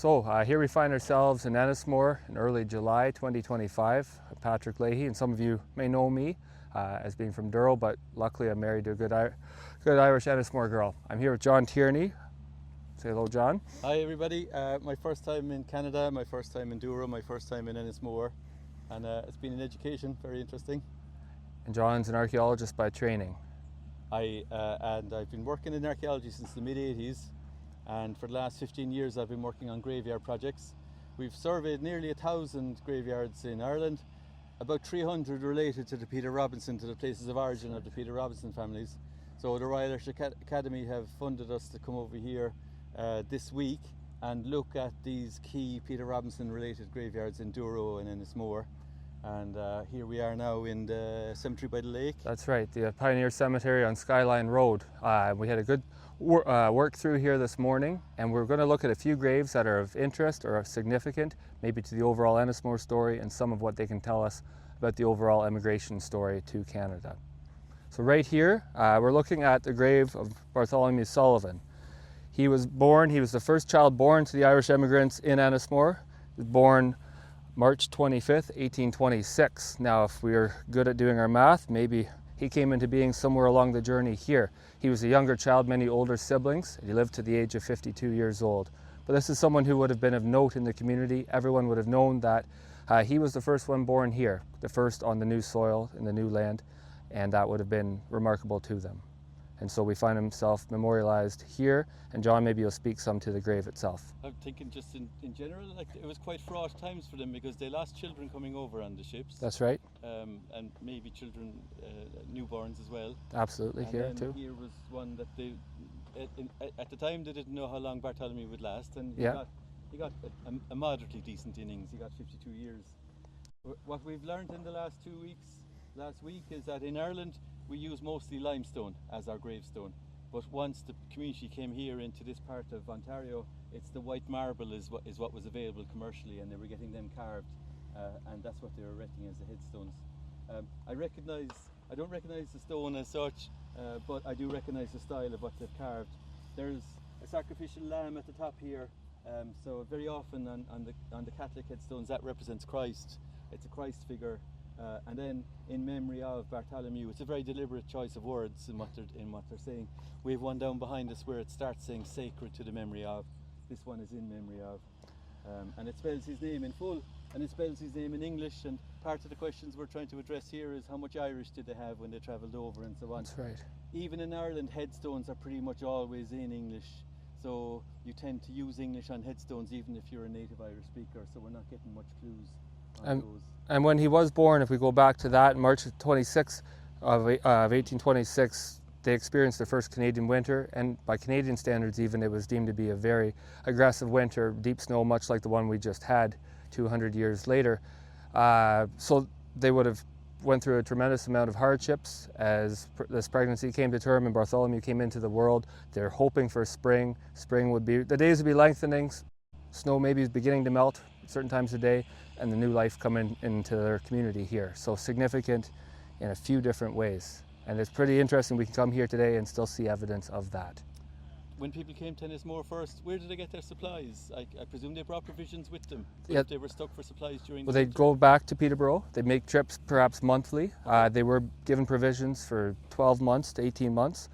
Here we find ourselves in Ennismore in early July 2025. I'm Patrick Leahy, and some of you may know me as being from Douro, but luckily I'm married to a good Irish Ennismore girl. I'm here with John Tierney. Say hello, John. Hi everybody. My first time in Canada, my first time in Douro, my first time in Ennismore, and it's been an education, very interesting. And John's an archaeologist by training. And I've been working in archaeology since the mid-80s, and for the last 15 years I've been working on graveyard projects. We've surveyed nearly 1,000 graveyards in Ireland, about 300 related to the Peter Robinson, to the places of origin of the Peter Robinson families. So the Royal Irish Academy have funded us to come over here this week and look at these key Peter Robinson related graveyards in Douro and Ennismore. And here we are now in the cemetery by the lake. That's right, the Pioneer Cemetery on Skyline Road. We had a good work through here this morning, and we're going to look at a few graves that are of interest or of significant, maybe to the overall Ennismore story, and some of what they can tell us about the overall immigration story to Canada. So right here, we're looking at the grave of Bartholomew Sullivan. He was the first child born to the Irish immigrants in Ennismore. He was born March 25th, 1826. Now, if we're good at doing our math, maybe he came into being somewhere along the journey here. He was a younger child, many older siblings, and he lived to the age of 52 years old. But this is someone who would have been of note in the community. Everyone would have known that he was the first one born here, the first on the new soil, in the new land, and that would have been remarkable to them. And so we find himself memorialized here, and John, maybe you'll speak some to the grave itself. I'm thinking just in general, like, it was quite fraught times for them because they lost children coming over on the ships. That's right. And maybe children, newborns as well. Absolutely, and here too. Here was one that they, at the time they didn't know how long Bartholomew would last, and he got a moderately decent innings. He got 52 years. What we've learned in the last week is that in Ireland we use mostly limestone as our gravestone, but once the community came here into this part of Ontario, it's the white marble is what was available commercially, and they were getting them carved, and that's what they were erecting as the headstones. I don't recognize the stone as such, but I do recognize the style of what they've carved. There's a sacrificial lamb at the top here, so very often on the Catholic headstones that represents Christ. It's a Christ figure. And then in memory of Bartholomew. It's a very deliberate choice of words in what they're saying. We have one down behind us where it starts saying sacred to the memory of. This one is in memory of. And it spells his name in full, and it spells his name in English, and part of the questions we're trying to address here is how much Irish did they have when they travelled over and so on. That's right. Even in Ireland, headstones are pretty much always in English, so you tend to use English on headstones even if you're a native Irish speaker, so we're not getting much clues on those. And when he was born, if we go back to that, March 26th of 1826, they experienced their first Canadian winter, and by Canadian standards even, it was deemed to be a very aggressive winter, deep snow, much like the one we just had 200 years later. So they would have went through a tremendous amount of hardships as this pregnancy came to term and Bartholomew came into the world. They're hoping for spring. Spring would be, the days would be lengthening, snow maybe is beginning to melt at certain times of day, and the new life coming into their community here. So significant in a few different ways. And it's pretty interesting we can come here today and still see evidence of that. When people came to Ennismore first, where did they get their supplies? I presume they brought provisions with them. Yeah. If they were stuck for supplies during the they'd winter. go back to Peterborough. They'd make trips perhaps monthly. They were given provisions for 12 months to 18 months.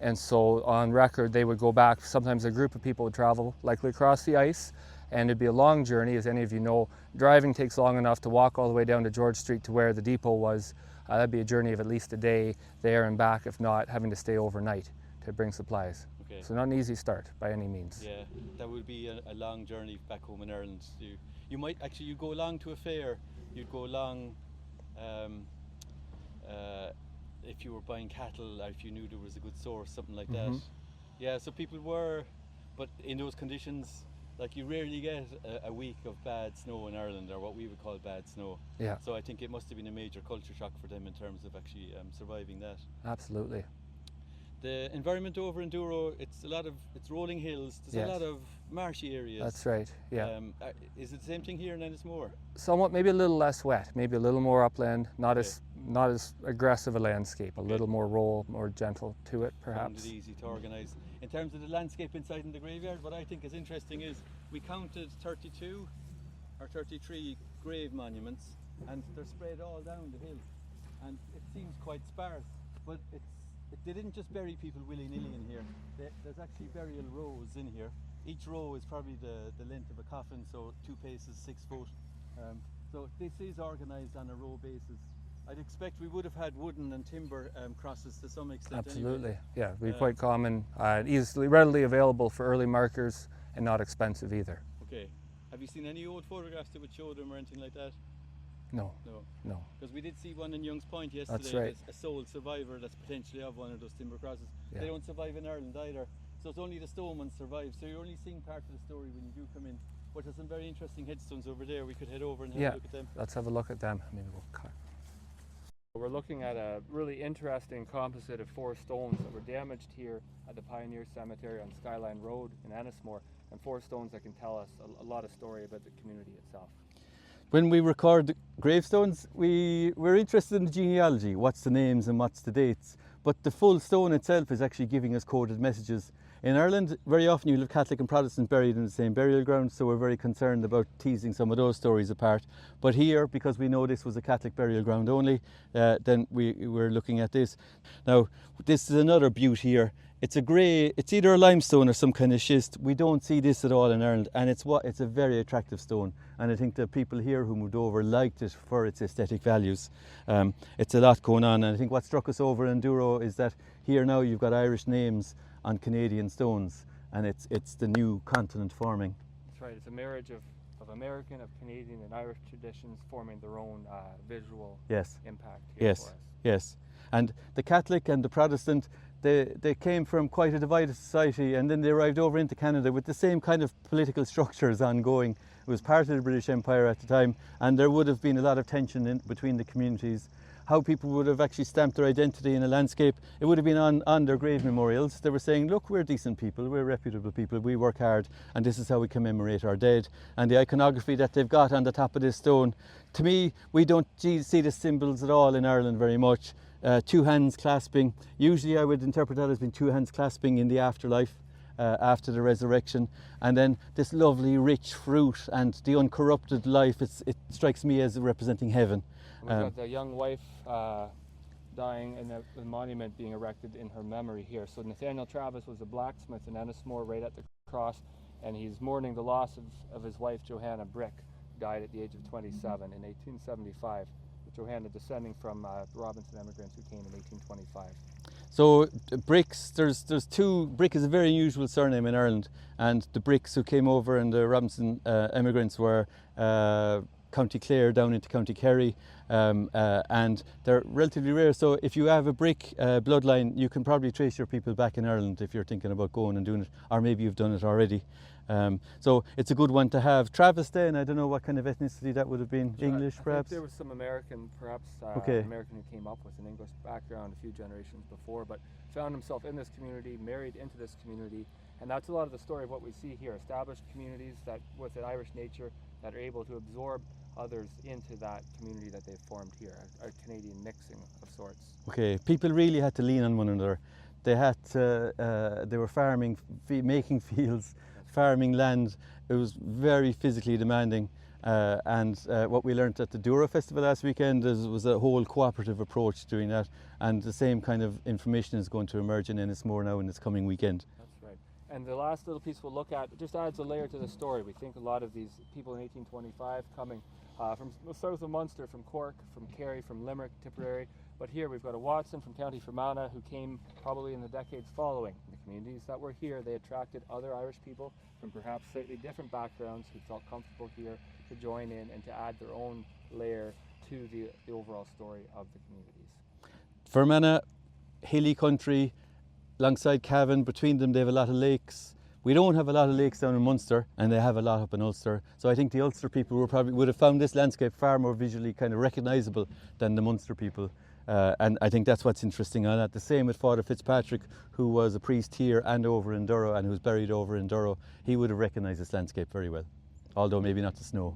And so on record, they would go back. Sometimes a group of people would travel, likely across the ice. And it'd be a long journey, as any of you know. Driving takes long enough to walk all the way down to George Street to where the depot was. That'd be a journey of at least a day there and back, if not having to stay overnight to bring supplies. Okay. So not an easy start by any means. Yeah, that would be a long journey back home in Ireland. You might actually, you go along to a fair, you'd go along if you were buying cattle, or if you knew there was a good source, something like that. Yeah, so people were, but in those conditions, like, you rarely get a week of bad snow in Ireland, or what we would call bad snow. Yeah. So I think it must have been a major culture shock for them in terms of actually surviving that. Absolutely. The environment over in Douro, it's rolling hills. There's a lot of marshy areas. That's right. Yeah. Is it the same thing here in Ennismore? Somewhat, maybe a little less wet, maybe a little more upland, not as aggressive a landscape, a little more roll, more gentle to it, perhaps. Found it easy to organise. In terms of the landscape inside in the graveyard, what I think is interesting is we counted 32 or 33 grave monuments, and they're spread all down the hill, and it seems quite sparse, but they didn't just bury people willy-nilly in here. There's actually burial rows in here. Each row is probably the length of a coffin, so 2 paces, 6 foot. So this is organised on a row basis. I'd expect we would have had wooden and timber crosses to some extent. Absolutely, anyway. yeah, it'd be quite common, readily available for early markers, and not expensive either. Okay. Have you seen any old photographs that would show them or anything like that? No. No. Because we did see one in Young's Point yesterday. That's right. A sole survivor that's potentially of one of those timber crosses. Yeah. They don't survive in Ireland either. So it's only the stone ones survive. So you're only seeing part of the story when you do come in. But there's some very interesting headstones over there. We could head over and have a look at them. Let's have a look at them. Maybe we'll cut. We're looking at a really interesting composite of 4 stones that were damaged here at the Pioneer Cemetery on Skyline Road in Ennismore, and 4 stones that can tell us a lot of story about the community itself. When we record gravestones, we're interested in the genealogy, what's the names and what's the dates, but the full stone itself is actually giving us coded messages. In Ireland, very often you'll have Catholic and Protestant buried in the same burial ground, so we're very concerned about teasing some of those stories apart. But here, because we know this was a Catholic burial ground only, then we're looking at this. Now, this is another beauty here. It's a grey, it's either a limestone or some kind of schist. We don't see this at all in Ireland, and it's a very attractive stone. And I think the people here who moved over liked it for its aesthetic values. It's a lot going on, and I think what struck us over in Douro is that here now you've got Irish names on Canadian stones, and it's the new continent forming. That's right, it's a marriage of American, of Canadian and Irish traditions forming their own visual impact here for us. Yes, and the Catholic and the Protestant, they came from quite a divided society, and then they arrived over into Canada with the same kind of political structures ongoing. It was part of the British Empire at the time, and there would have been a lot of tension between the communities. How people would have actually stamped their identity in a landscape, it would have been on their grave memorials. They were saying, look, we're decent people, we're reputable people, we work hard, and this is how we commemorate our dead. And the iconography that they've got on the top of this stone, to me, we don't see the symbols at all in Ireland very much. 2 hands clasping. Usually I would interpret that as being 2 hands clasping in the afterlife, after the resurrection. And then this lovely rich fruit and the uncorrupted life, it strikes me as representing heaven. We've got the young wife dying and the monument being erected in her memory here. So Nathaniel Travis was a blacksmith in Ennismore right at the cross, and he's mourning the loss of his wife Johanna Brick, who died at the age of 27 in 1875. Johanna descending from Robinson immigrants who came in 1825. So Bricks, there's 2, Brick is a very unusual surname in Ireland, and the Bricks who came over and the Robinson immigrants were County Clare down into County Kerry, and they're relatively rare. So if you have a Brick bloodline, you can probably trace your people back in Ireland if you're thinking about going and doing it, or maybe you've done it already. So it's a good one to have. Travis then, I don't know what kind of ethnicity that would have been. English perhaps? There was some American, perhaps American who came up with an English background a few generations before, but found himself in this community, married into this community, and that's a lot of the story of what we see here. Established communities that with an Irish nature that are able to absorb others into that community that they've formed here, a Canadian mixing of sorts. Okay, people really had to lean on one another. They had to, they were farming, making fields, farming land. It was very physically demanding, and what we learned at the Douro Festival last weekend was a whole cooperative approach to doing that, and the same kind of information is going to emerge in Ennismore now in this coming weekend. That's right. And the last little piece we'll look at just adds a layer to the story. We think a lot of these people in 1825 coming from the south of Munster, from Cork, from Kerry, from Limerick, Tipperary, but here we've got a Watson from County Fermanagh who came probably in the decades following. The communities that were here, they attracted other Irish people from perhaps slightly different backgrounds who felt comfortable here to join in and to add their own layer to the overall story of the communities. Fermanagh, hilly country, alongside Cavan, between them they have a lot of lakes. We don't have a lot of lakes down in Munster, and they have a lot up in Ulster. So I think the Ulster people would have found this landscape far more visually kind of recognisable than the Munster people. And I think that's what's interesting on that. The same with Father Fitzpatrick, who was a priest here and over in Douro, and who's buried over in Douro. He would have recognised this landscape very well, although maybe not the snow.